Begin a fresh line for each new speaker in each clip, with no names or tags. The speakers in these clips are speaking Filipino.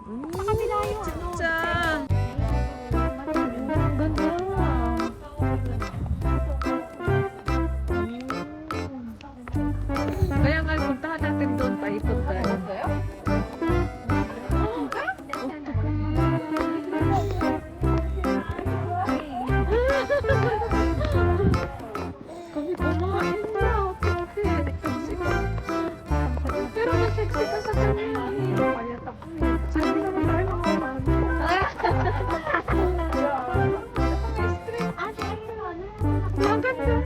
Kabila yung ano.
Tsa.
Ganda.
Kaya nga, puntahan natin doon. Paikot tayo. Kami kumain na. Pero nasexy ka sa kanya. Payat ako eh. Sabi naman tayo kumain. Maganda.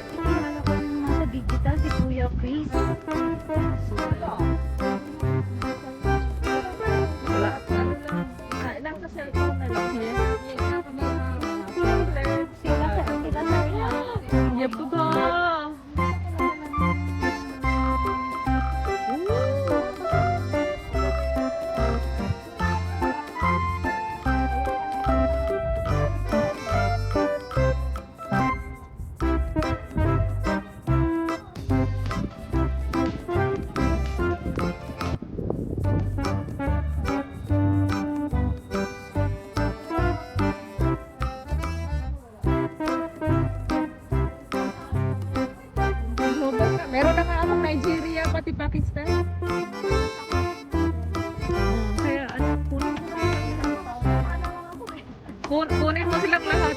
Ikilala ko yung nasa digital si Kuya Chris.
Wala. Ano lang. Lang sa cellphone na lang.
Sila sa niya.
Yep ba? Meron na nga among Nigeria, pati Pakistan. Kaya ano, kunin mo silang lahat.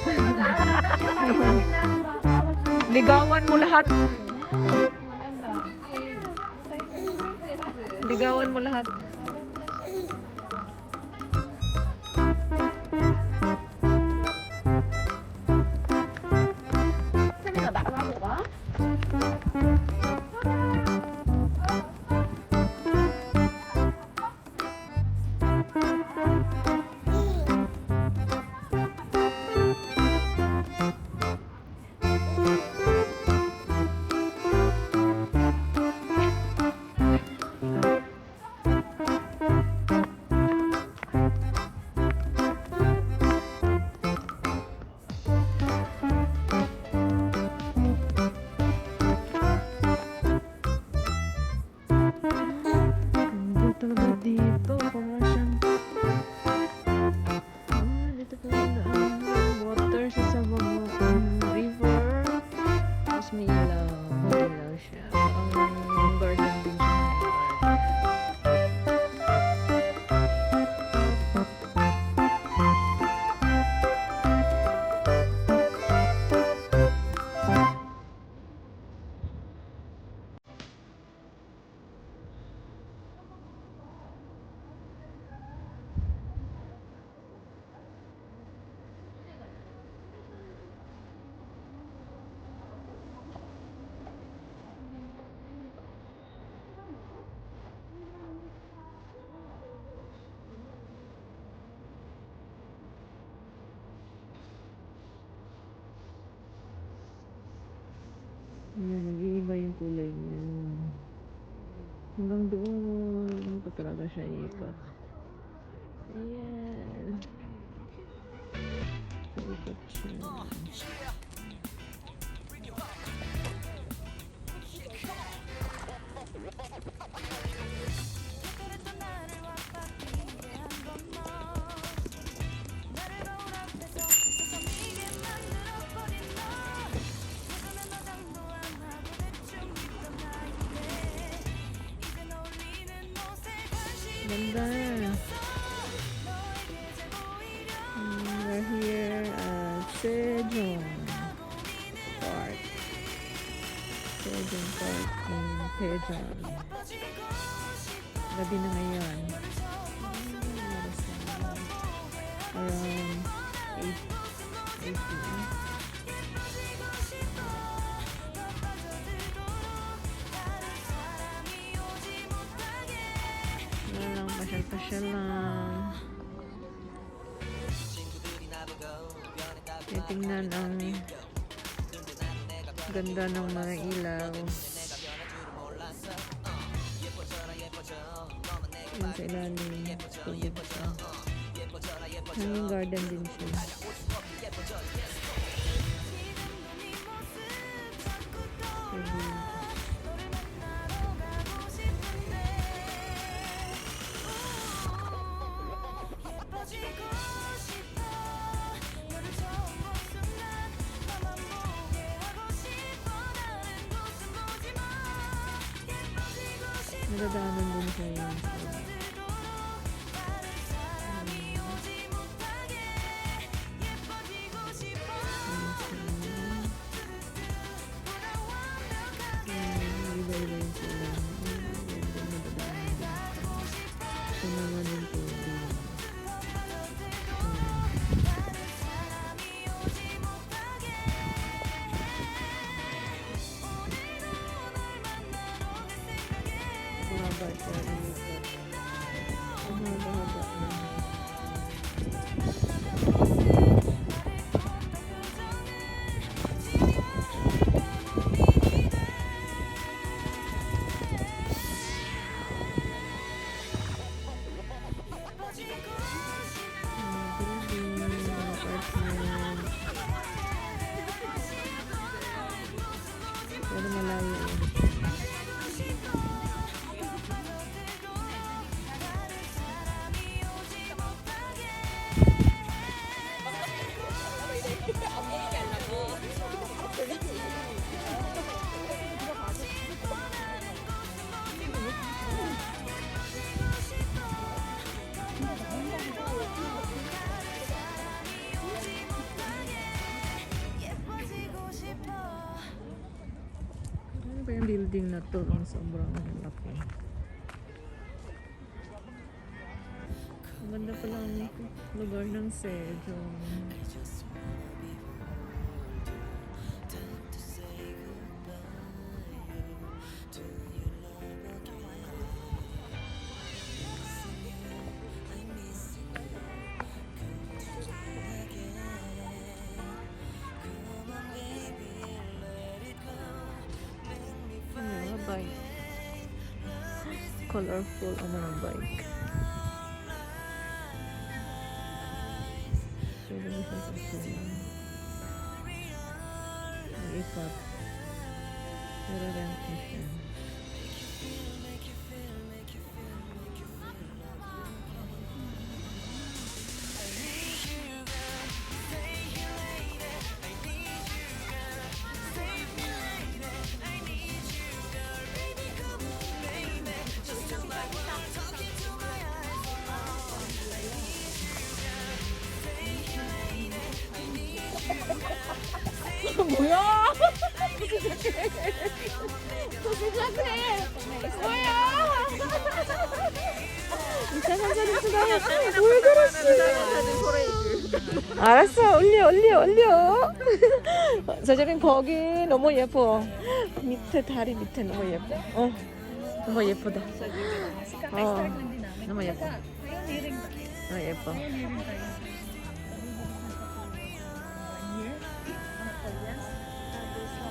Ligawan mo lahat. Ligawan mo lahat. Talaga dito, parang siyang dito talaga ang water sa baba river, tapos may ilaw siya, ang garden din siya. Ayan, nag-iiba yung kulay niya. Hanggang doon pa talaga siya ikot. Ayan. Ikot siya. Ganda. We're here at Sejong Park. Sejong Park in Daejeon. Gabi na ngayon. Around 8 p.m. Pasyal lang. Tingnan ang ganda ng mga ilaw. Yan sa ilalim. Hanging garden din siya. Nadadaanan din siya yun. Iba-iba yung sila. Nadadaanan din. Ito naman yung tubig. Mahaba siya. Ang haba-haba na. Building, apartment. Pero malayo yun. Ano ba yung building na to? Ang sobrang laki. Ang ganda pala ang lugar ng Sejong. Ano, bike. Colorful ang mga bike. Pwede mo siya sa ang ikot. Pero rent mo siya.
뭐야? 뭐야? 이상한 사진 찍어요. 왜 그랬어? 알았어, 올려. 저자린 거기 너무 예뻐. 밑에 다리 밑에 너무 예뻐. 너무 예쁘다. 너무 예뻐. 예뻐.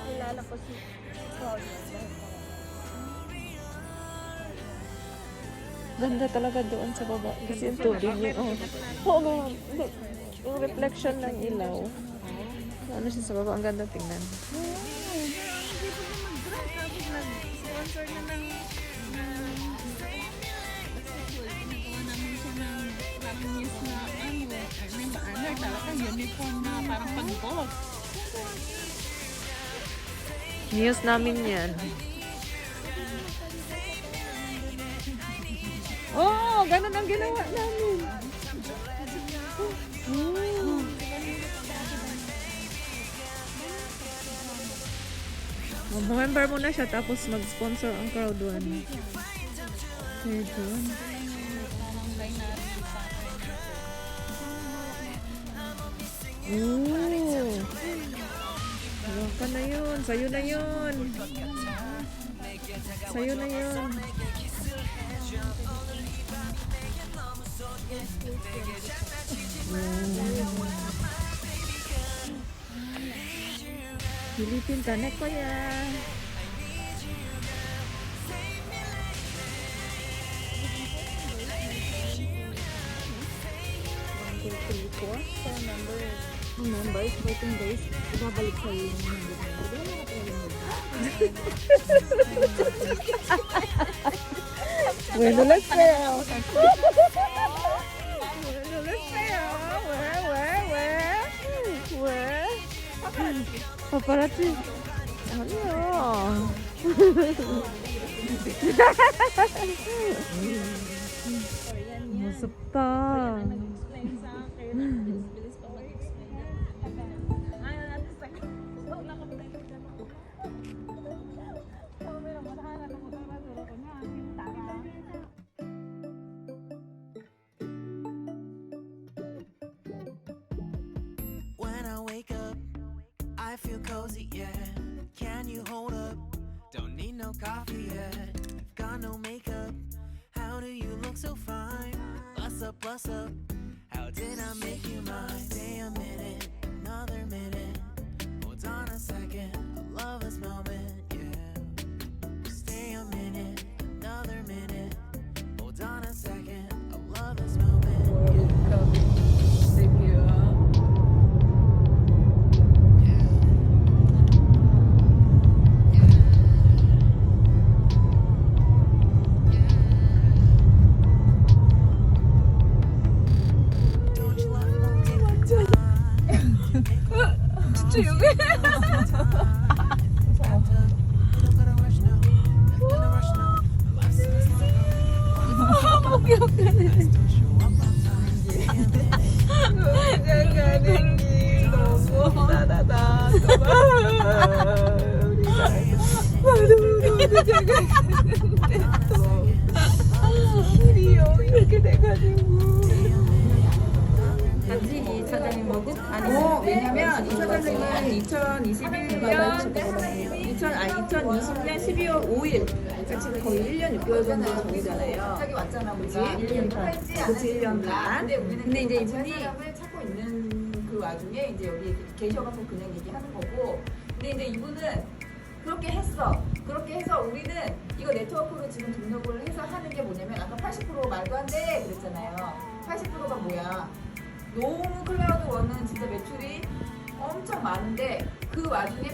Kilala ko si Ganda talaga doon sa baba. Kasi yung tubig niya. Yung reflection ng ilaw. Ano siya sa baba? Ang ganda tingnan.
Hindi po na mag-drive. Tapos nag-sponsor na ng ginagawa namin siya ng parang news na may banner talaga uniform na parang pag-boss.
News namin yan. Ganun ang ginawa namin. Mag-member muna siya tapos mag-sponsor ang crowd one. Ito. Ka na yun. Sa'yo na yun. Sa'yo na yun. Philippine ka na kuya.
Members, 14 days, ibabalik sa'yo yung number mo.
Bueno les veo. Bueno les veo. Paparazzi. Ano?
무섭다.
Explain sa akin. Bilis pa mag-explain. Ayaw natin sa nakapagay ko dyan ako. Pero matahala na mo tayo ko niya. Tara.
When I wake up, I feel cozy, yeah. Can you hold up? Don't need no coffee yet. Got no makeup. How do you look so fine? Bust up, bust up. How did I make you mine? Stay a minute, another minute. Hold on a second, I love this moment, yeah. Stay a minute, another minute. Hold on a second, I love this moment, Don't you love it? Won't take your time.
조용해.
Don't gotta rush now. Not gonna rush now. Life's in a slow mo. Lights don't show up on time.
가는 길 너무 따다다. 우리가 길이요 이렇게 돼가지고.
단지 이 사장님하고 아니 왜냐면 이 사장님은 2020년 12월 5일 그러니까 지금 거의 1년 6개월 정도 전이잖아요.
갑자기 왔잖아, 그지?
1년 반. 그치 1년 반. 근데 이제 이분이
사람을 찾고 있는 그 와중에 이제 여기 계셔갖고 그냥 얘기하는 거고. 근데 이제 이분은 그렇게 했어. 그렇게 해서 우리는 이거 네트워크로 지금 등록을 해서 하는 게 뭐냐면 아까 80% 말도 안 돼 그랬잖아요. 80%가 뭐야? 너무 클라우드 원은 진짜 매출이 엄청 많은데 그 와중에